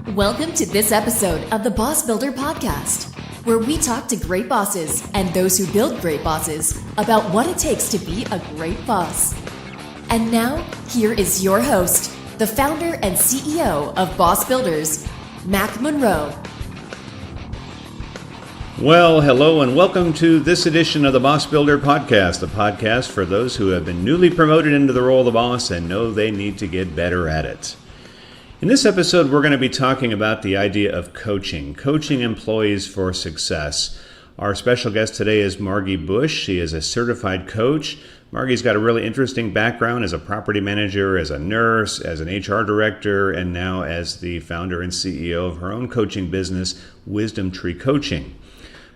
Welcome to this episode of the Boss Builder Podcast, where we talk to great bosses and those who build great bosses about what it takes to be a great boss. And now, here is your host, the founder and CEO of Boss Builders, Mac Monroe. Well, hello and welcome to this edition of the Boss Builder Podcast, the podcast for those who have been newly promoted into the role of boss and know they need to get better at it. In this episode, we're going to be talking about the idea of coaching employees for success. Our special guest today is Margi Bush. She is a certified coach. Margi's got a really interesting background as a property manager, as a nurse, as an HR director, and now as the founder and CEO of her own coaching business, Wisdom Tree Coaching.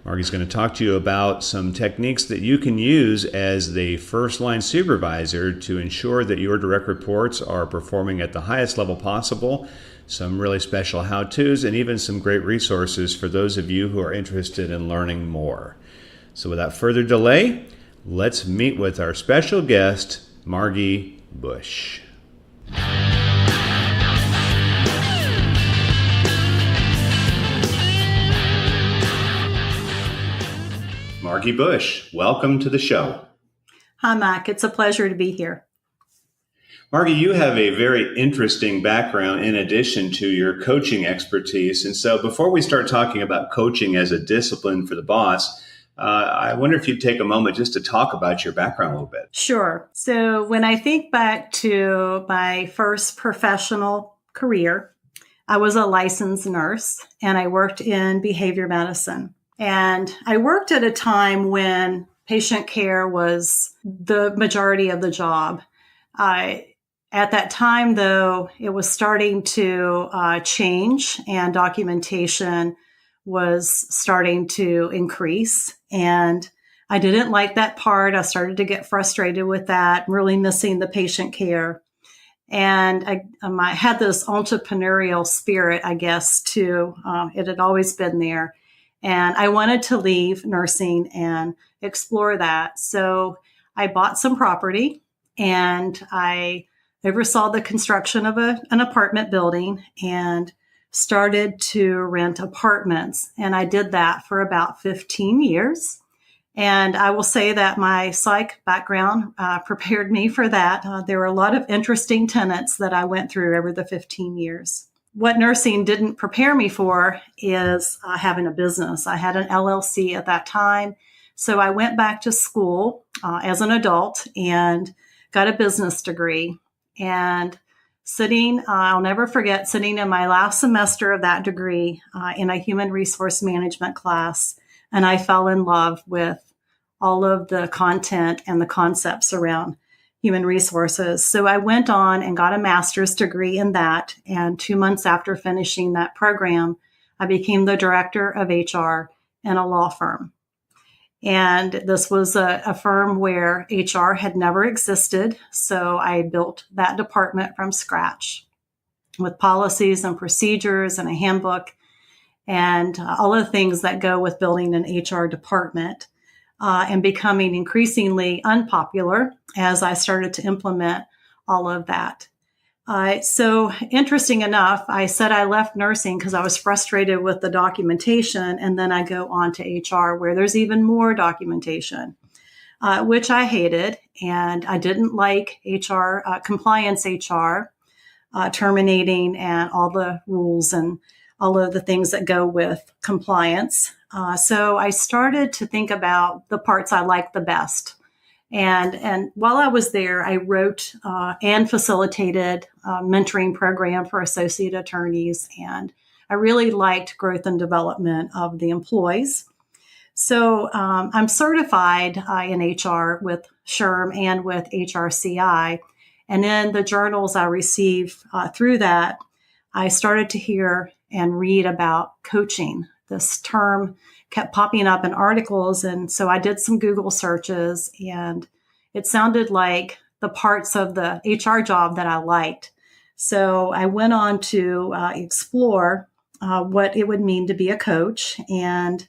Margi's going to talk to you about some techniques that you can use as the first line supervisor to ensure that your direct reports are performing at the highest level possible, some really special how-tos, and even some great resources for those of you who are interested in learning more. So without further delay, let's meet with our special guest, Margi Bush. Margi Bush, welcome to the show. Hi, Mac. It's a pleasure to be here. Margi, you have a very interesting background in addition to your coaching expertise. And so before we start talking about coaching as a discipline for the boss, I wonder if you'd take a moment just to talk about your background a little bit. Sure. So when I think back to my first professional career, I was a licensed nurse and I worked in behavior medicine. And I worked at a time when patient care was the majority of the job. At that time, though, it was starting to change and documentation was starting to increase. And I didn't like that part. I started to get frustrated with that, really missing the patient care. And I had this entrepreneurial spirit, I guess, too. It had always been there. And I wanted to leave nursing and explore that. So I bought some property and I oversaw the construction of an apartment building and started to rent apartments. And I did that for about 15 years. And I will say that my psych background prepared me for that. There were a lot of interesting tenets that I went through over the 15 years. What nursing didn't prepare me for is having a business. I had an LLC at that time. So I went back to school as an adult and got a business degree. And I'll never forget sitting in my last semester of that degree in a human resource management class. And I fell in love with all of the content and the concepts around human resources. So I went on and got a master's degree in that. And 2 months after finishing that program, I became the director of HR in a law firm. And this was a firm where HR had never existed. So I built that department from scratch with policies and procedures and a handbook and all of the things that go with building an HR department. And becoming increasingly unpopular as I started to implement all of that. So interesting enough, I said I left nursing because I was frustrated with the documentation, and then I go on to HR where there's even more documentation, which I hated, and I didn't like HR, compliance HR, terminating and all the rules and all of the things that go with compliance. So I started to think about the parts I liked the best. And while I was there, I wrote and facilitated a mentoring program for associate attorneys. And I really liked growth and development of the employees. So I'm certified in HR with SHRM and with HRCI. And in the journals I receive through that, I started to hear and read about coaching. This term kept popping up in articles. And so I did some Google searches and it sounded like the parts of the HR job that I liked. So I went on to explore what it would mean to be a coach. And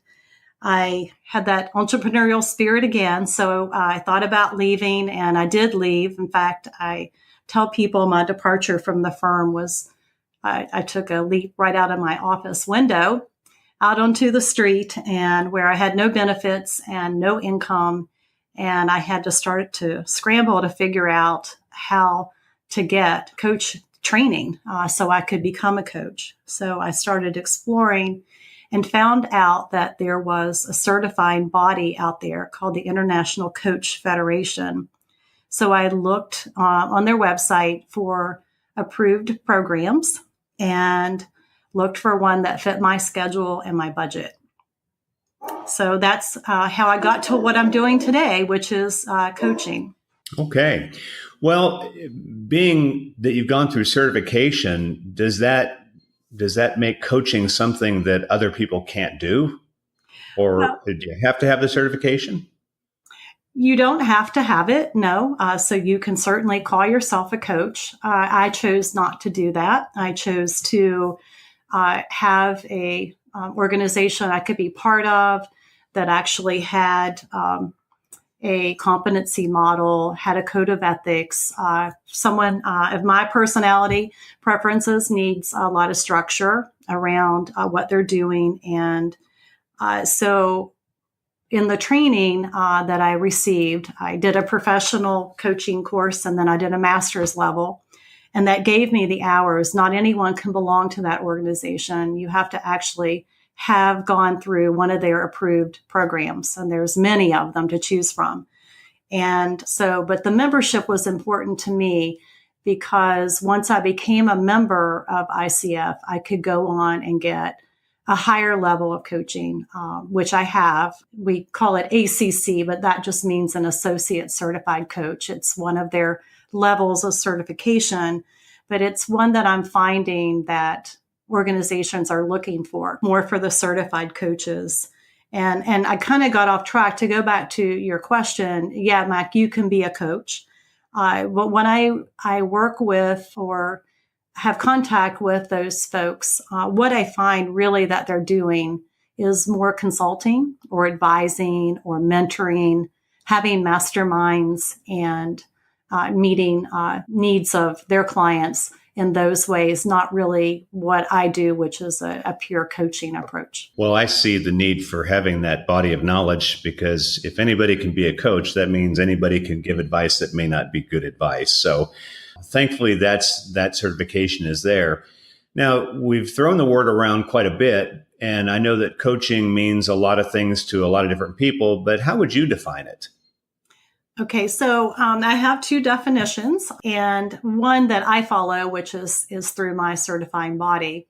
I had that entrepreneurial spirit again. So I thought about leaving and I did leave. In fact, I tell people my departure from the firm was I took a leap right out of my office window out onto the street, and where I had no benefits and no income. And I had to start to scramble to figure out how to get coach training so I could become a coach. So I started exploring and found out that there was a certifying body out there called the International Coach Federation. So I looked on their website for approved programs and looked for one that fit my schedule and my budget. So that's how I got to what I'm doing today, which is coaching. Okay. Well, being that you've gone through certification, does that make coaching something that other people can't do? Or did you have to have the certification? You don't have to have it, no. So you can certainly call yourself a coach. I chose not to do that. I chose to have a organization I could be part of that actually had a competency model, had a code of ethics. Someone of my personality preferences needs a lot of structure around what they're doing. And so in the training that I received, I did a professional coaching course, and then I did a master's level. And that gave me the hours. Not anyone can belong to that organization. You have to actually have gone through one of their approved programs, and there's many of them to choose from. And so, but the membership was important to me because once I became a member of ICF, I could go on and get a higher level of coaching, which I have. We call it ACC, but that just means an associate certified coach. It's one of their levels of certification, but it's one that I'm finding that organizations are looking for, more for the certified coaches. And I kind of got off track. To go back to your question, yeah, Mac, you can be a coach. But when I work with or have contact with those folks, what I find really that they're doing is more consulting or advising or mentoring, having masterminds, and meeting needs of their clients in those ways, not really what I do, which is a pure coaching approach. Well, I see the need for having that body of knowledge, because if anybody can be a coach, that means anybody can give advice that may not be good advice. So thankfully, that certification is there. Now, we've thrown the word around quite a bit, and I know that coaching means a lot of things to a lot of different people, but how would you define it? Okay, so I have two definitions, and one that I follow, which is through my certifying body.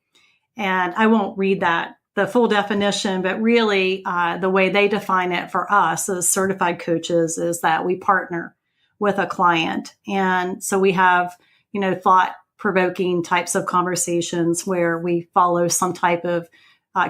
And I won't read the full definition, but really the way they define it for us as certified coaches is that we partner with a client. And so we have, thought-provoking types of conversations where we follow some type of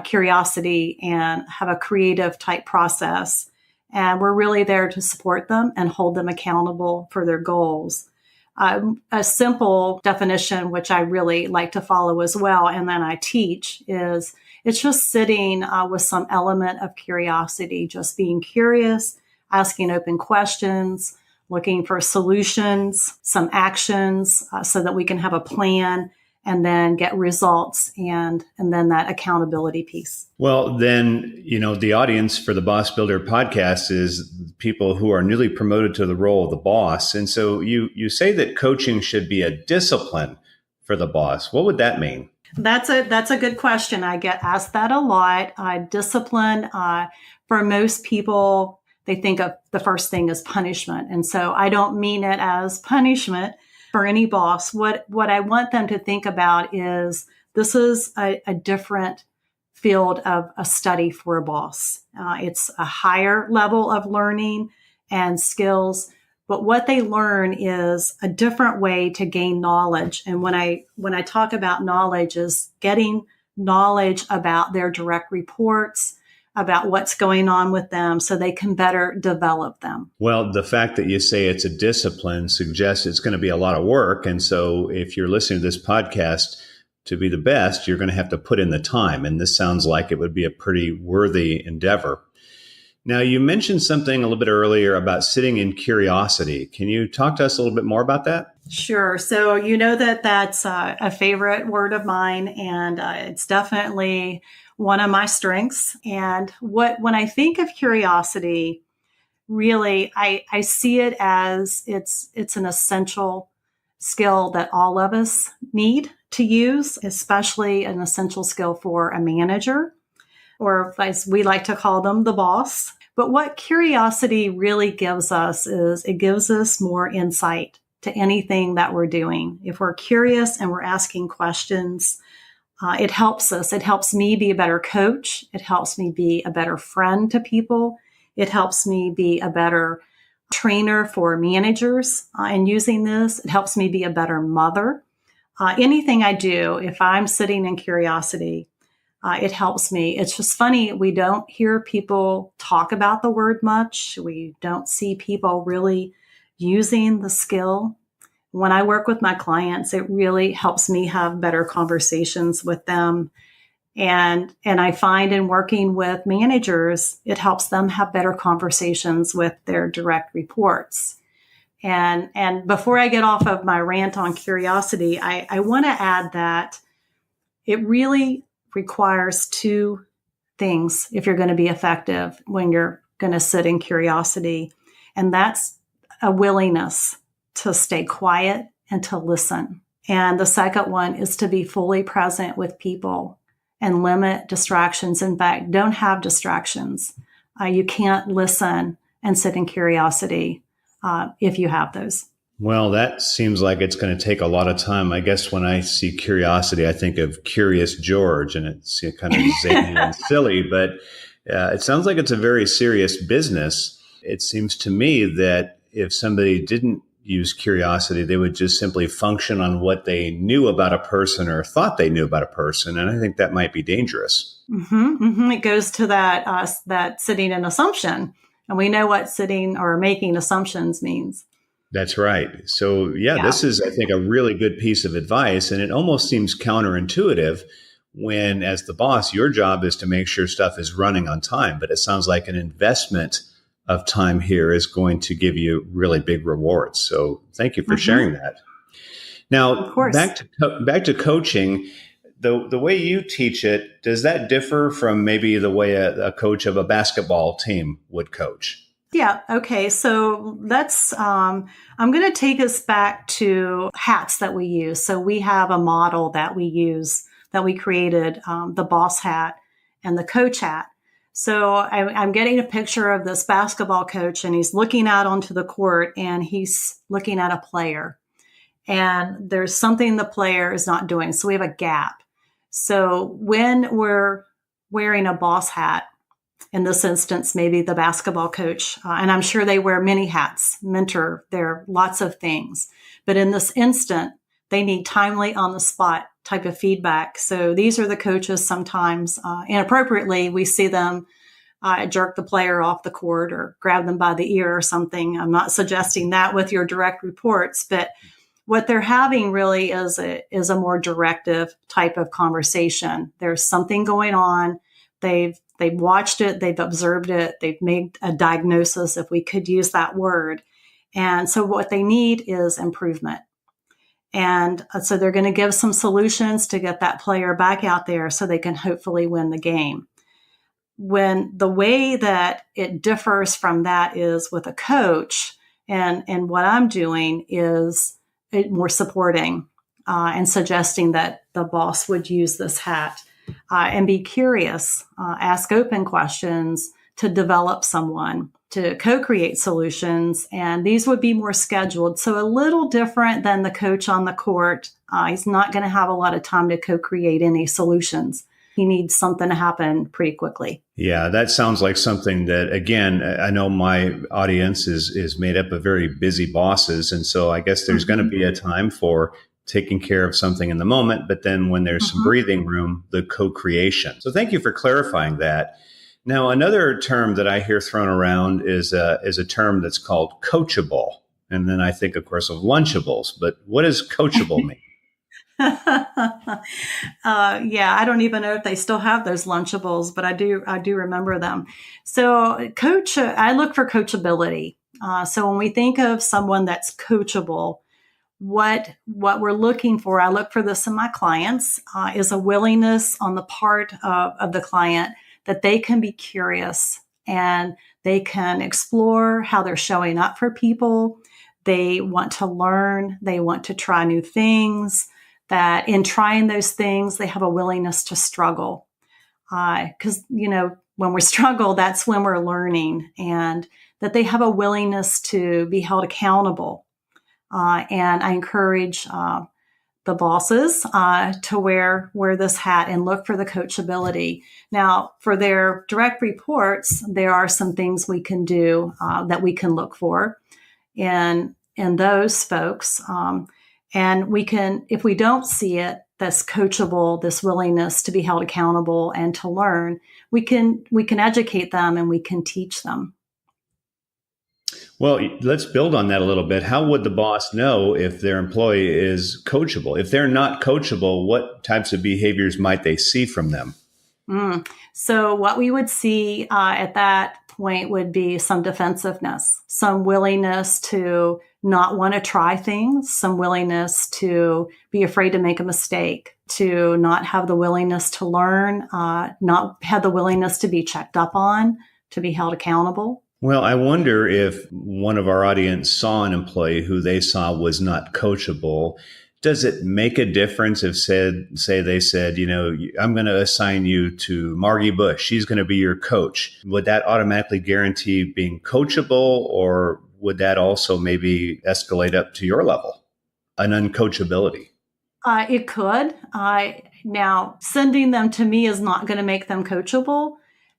curiosity and have a creative type process. And we're really there to support them and hold them accountable for their goals. A simple definition, which I really like to follow as well, and then I teach, is it's just sitting with some element of curiosity, just being curious, asking open questions, looking for solutions, some actions, so that we can have a plan and then get results and then that accountability piece. Well, then, the audience for the Boss Builder podcast is people who are newly promoted to the role of the boss. And so you say that coaching should be a discipline for the boss. What would that mean? That's a good question. I get asked that a lot. Discipline, for most people, they think of the first thing as punishment. And so I don't mean it as punishment for any boss. What I want them to think about is this is a different field of a study for a boss. It's a higher level of learning and skills, but what they learn is a different way to gain knowledge. And when I talk about knowledge, is getting knowledge about their direct reports, about what's going on with them so they can better develop them. Well, the fact that you say it's a discipline suggests it's going to be a lot of work. And so if you're listening to this podcast to be the best, you're going to have to put in the time. And this sounds like it would be a pretty worthy endeavor. Now, you mentioned something a little bit earlier about sitting in curiosity. Can you talk to us a little bit more about that? Sure. So you know that that's a favorite word of mine, and it's definitely one of my strengths. And when I think of curiosity, really, I see it as it's an essential skill that all of us need to use, especially an essential skill for a manager, or as we like to call them, the boss. But what curiosity really gives us is it gives us more insight to anything that we're doing. If we're curious and we're asking questions, it helps us. It helps me be a better coach. It helps me be a better friend to people. It helps me be a better trainer for managers. And using this, it helps me be a better mother. Anything I do, if I'm sitting in curiosity, it helps me. It's just funny. We don't hear people talk about the word much. We don't see people really using the skill. When I work with my clients, it really helps me have better conversations with them. And I find in working with managers, it helps them have better conversations with their direct reports. And before I get off of my rant on curiosity, I want to add that it really requires two things if you're going to be effective when you're going to sit in curiosity. And that's a willingness to stay quiet and to listen. And the second one is to be fully present with people and limit distractions. In fact, don't have distractions. You can't listen and sit in curiosity if you have those. Well, that seems like it's going to take a lot of time. I guess when I see curiosity, I think of Curious George, and it's kind of zany and silly, but it sounds like it's a very serious business. It seems to me that if somebody didn't use curiosity, they would just simply function on what they knew about a person or thought they knew about a person. And I think that might be dangerous. It goes to that sitting in assumption. And we know what sitting or making assumptions means. That's right. So, yeah, this is, I think, a really good piece of advice. And it almost seems counterintuitive when, as the boss, your job is to make sure stuff is running on time. But it sounds like an investment of time here is going to give you really big rewards. So thank you for sharing that. Now, back to coaching, the way you teach it, does that differ from maybe the way a coach of a basketball team would coach? Yeah. Okay. So I'm going to take us back to hats that we use. So we have a model that we use that we created, the boss hat and the coach hat. So I'm getting a picture of this basketball coach, and he's looking out onto the court and he's looking at a player, and there's something the player is not doing. So we have a gap. So when we're wearing a boss hat, in this instance, maybe the basketball coach, and I'm sure they wear many hats, mentor, there are lots of things. But in this instant, they need timely on the spot type of feedback. So these are the coaches sometimes inappropriately, we see them jerk the player off the court or grab them by the ear or something. I'm not suggesting that with your direct reports, but what they're having really is a more directive type of conversation. There's something going on. They've watched it, they've observed it, they've made a diagnosis, if we could use that word. And so what they need is improvement. And so they're going to give some solutions to get that player back out there so they can hopefully win the game. When the way that it differs from that is with a coach, and what I'm doing is more supporting and suggesting that the boss would use this hat and be curious, ask open questions to develop someone, to co-create solutions. And these would be more scheduled. So a little different than the coach on the court. He's not going to have a lot of time to co-create any solutions. He needs something to happen pretty quickly. Yeah, that sounds like something that, again, I know my audience is made up of very busy bosses. And so I guess there's going to be a time for taking care of something in the moment, but then when there's some breathing room, the co-creation. So thank you for clarifying that. Now, another term that I hear thrown around is a term that's called coachable. And then I think, of course, of Lunchables. But what does coachable mean? Yeah, I don't even know if they still have those Lunchables, but I do remember them. So, I look for coachability. So when we think of someone that's coachable, what we're looking for, I look for this in my clients, is a willingness on the part of the client that they can be curious and they can explore how they're showing up for people. They want to learn. They want to try new things. That in trying those things, they have a willingness to struggle. Because, when we struggle, that's when we're learning, and that they have a willingness to be held accountable. And I encourage the bosses to wear this hat and look for the coachability. Now, for their direct reports, there are some things we can do that we can look for in those folks. And we can, if we don't see it, that's coachable, this willingness to be held accountable and to learn, we can educate them and we can teach them. Well, let's build on that a little bit. How would the boss know if their employee is coachable? If they're not coachable, what types of behaviors might they see from them? So what we would see at that point would be some defensiveness, some willingness to not want to try things, some willingness to be afraid to make a mistake, to not have the willingness to learn, not have the willingness to be checked up on, to be held accountable. Well, I wonder if one of our audience saw an employee who they saw was not coachable. Does it make a difference if say they said, I'm going to assign you to Margi Bush. She's going to be your coach. Would that automatically guarantee being coachable, or would that also maybe escalate up to your level, an uncoachability? It could. Now, sending them to me is not going to make them coachable,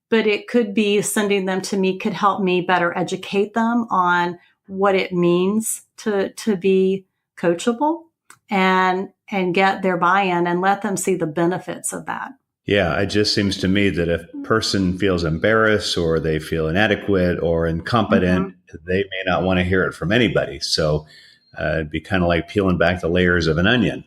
but it could be sending them to me could help me better educate them on what it means to be coachable and get their buy-in and let them see the benefits of that. Yeah, it just seems to me that if a person feels embarrassed or they feel inadequate or incompetent, they may not want to hear it from anybody. So it'd be kind of like peeling back the layers of an onion.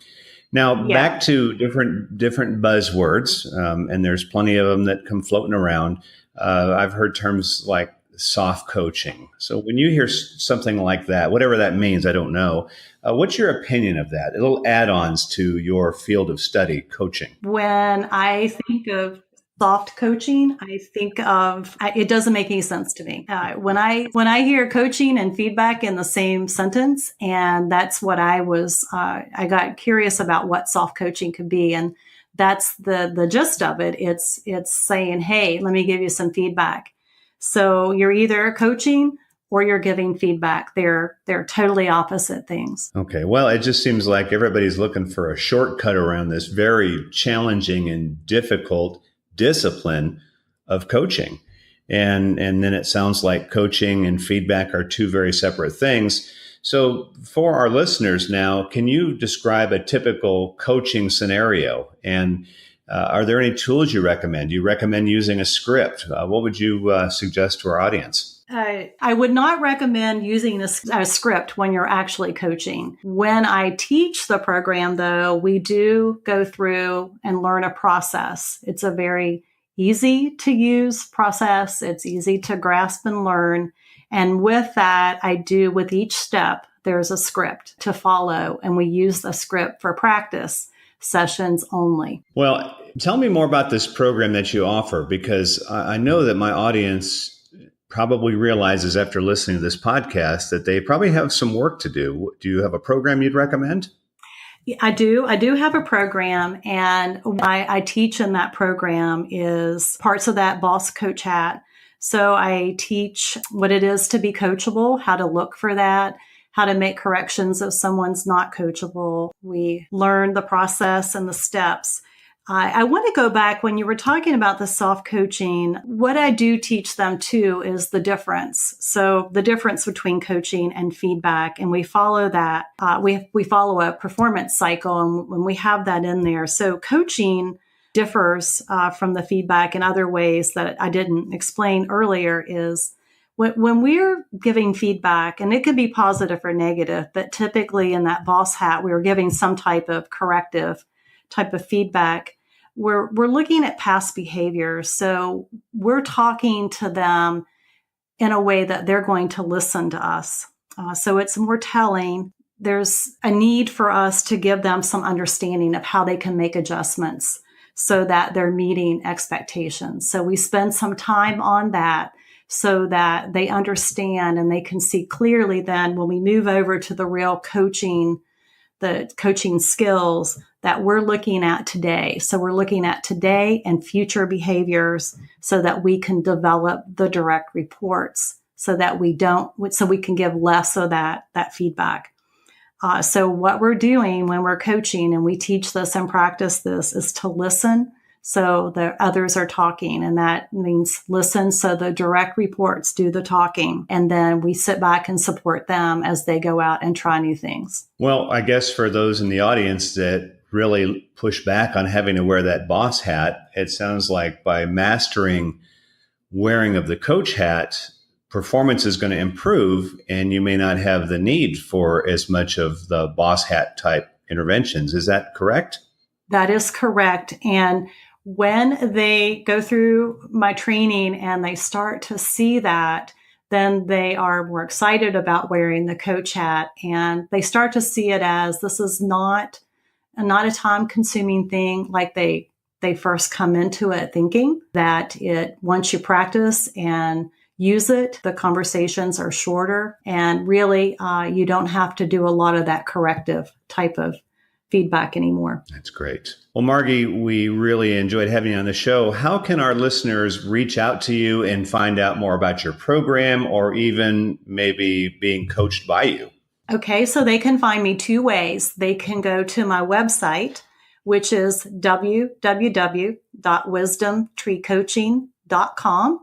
Now, back to different buzzwords, and there's plenty of them that come floating around. I've heard terms like soft coaching. So when you hear something like that, whatever that means, I don't know. What's your opinion of that? Little add-ons to your field of study, coaching. When I think of soft coaching, I think of, it doesn't make any sense to me. When I hear coaching and feedback in the same sentence, and that's what I got curious about what soft coaching could be. And that's the gist of it. It's saying, hey, let me give you some feedback. So you're either coaching or you're giving feedback. They're totally opposite things. Okay. Well, it just seems like everybody's looking for a shortcut around this very challenging and difficult discipline of coaching. And then it sounds like coaching and feedback are two very separate things. So for our listeners now, can you describe a typical coaching scenario? And are there any tools you recommend? Do you recommend using a script? What would you suggest to our audience? I would not recommend using a script when you're actually coaching. When I teach the program, though, we do go through and learn a process. It's a very easy to use process. It's easy to grasp and learn. And with that, with each step, there's a script to follow. And we use the script for practice sessions only. Well, tell me more about this program that you offer, because I know that my audience probably realizes after listening to this podcast that they probably have some work to do. Do you have a program you'd recommend? I do. I do have a program, and what I teach in that program is parts of that boss coach hat. So I teach what it is to be coachable, how to look for that, how to make corrections if someone's not coachable. We learn the process and the steps. I want to go back when you were talking about the soft coaching. What I do teach them too is the difference. So the difference between coaching and feedback, and we follow that. We follow a performance cycle, and when we have that in there. So coaching differs from the feedback in other ways that I didn't explain earlier. Is When we're giving feedback, and it could be positive or negative, but typically in that boss hat, we are giving some type of corrective type of feedback. We're looking at past behaviors. So we're talking to them in a way that they're going to listen to us. So it's more telling. There's a need for us to give them some understanding of how they can make adjustments so that they're meeting expectations. So we spend some time on that so that they understand and they can see clearly then when we move over to the real coaching, the coaching skills that we're looking at today. So we're looking at today and future behaviors so that we can develop the direct reports so that we can give less of that feedback. So what we're doing when we're coaching, and we teach this and practice this, is to listen so the others are talking. And that means listen so the direct reports do the talking. And then we sit back and support them as they go out and try new things. Well, I guess for those in the audience that really push back on having to wear that boss hat, it sounds like by mastering wearing of the coach hat, performance is going to improve and you may not have the need for as much of the boss hat type interventions. Is that correct? That is correct. And when they go through my training and they start to see that, then they are more excited about wearing the coach hat, and they start to see it as this is not a time-consuming thing like they first come into it thinking. That once you practice and use it, the conversations are shorter, and really you don't have to do a lot of that corrective type of feedback anymore. That's great. Well, Margi, we really enjoyed having you on the show. How can our listeners reach out to you and find out more about your program, or even maybe being coached by you? Okay, so they can find me two ways. They can go to my website, which is www.wisdomtreecoaching.com,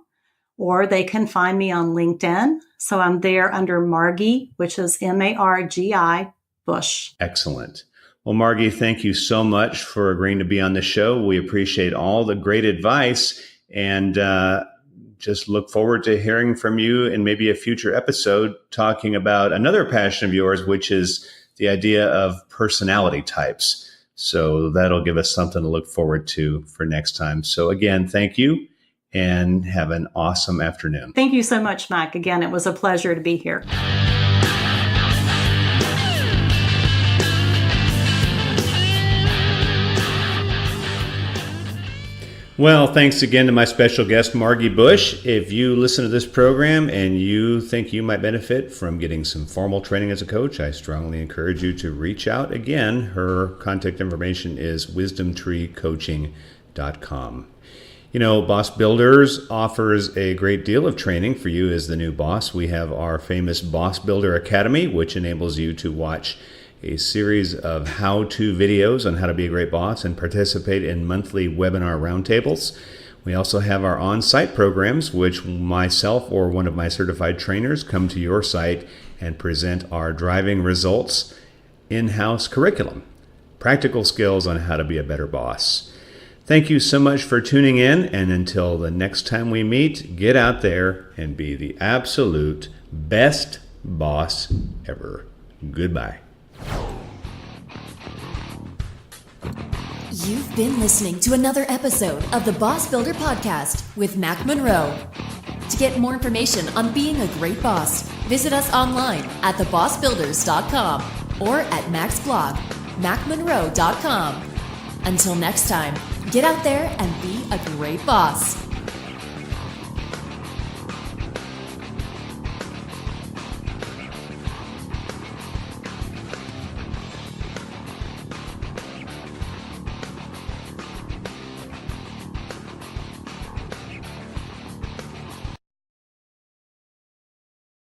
or they can find me on LinkedIn. So I'm there under Margi, which is Margi Bush. Excellent. Well, Margi, thank you so much for agreeing to be on the show. We appreciate all the great advice, and just look forward to hearing from you in maybe a future episode talking about another passion of yours, which is the idea of personality types. So that'll give us something to look forward to for next time. So again, thank you, and have an awesome afternoon. Thank you so much, Mike. Again, it was a pleasure to be here. Well, thanks again to my special guest, Margi Bush. If you listen to this program and you think you might benefit from getting some formal training as a coach, I strongly encourage you to reach out. Again, her contact information is wisdomtreecoaching.com. You know, Boss Builders offers a great deal of training for you as the new boss. We have our famous Boss Builder Academy, which enables you to watch a series of how-to videos on how to be a great boss and participate in monthly webinar roundtables. We also have our on-site programs, which myself or one of my certified trainers come to your site and present our driving results in-house curriculum, practical skills on how to be a better boss. Thank you so much for tuning in, and until the next time we meet, get out there and be the absolute best boss ever. Goodbye. You've been listening to another episode of the Boss Builder Podcast with Mac Monroe. To get more information on being a great boss, visit us online at thebossbuilders.com or at Mac's blog, macmonroe.com. Until next time, get out there and be a great boss.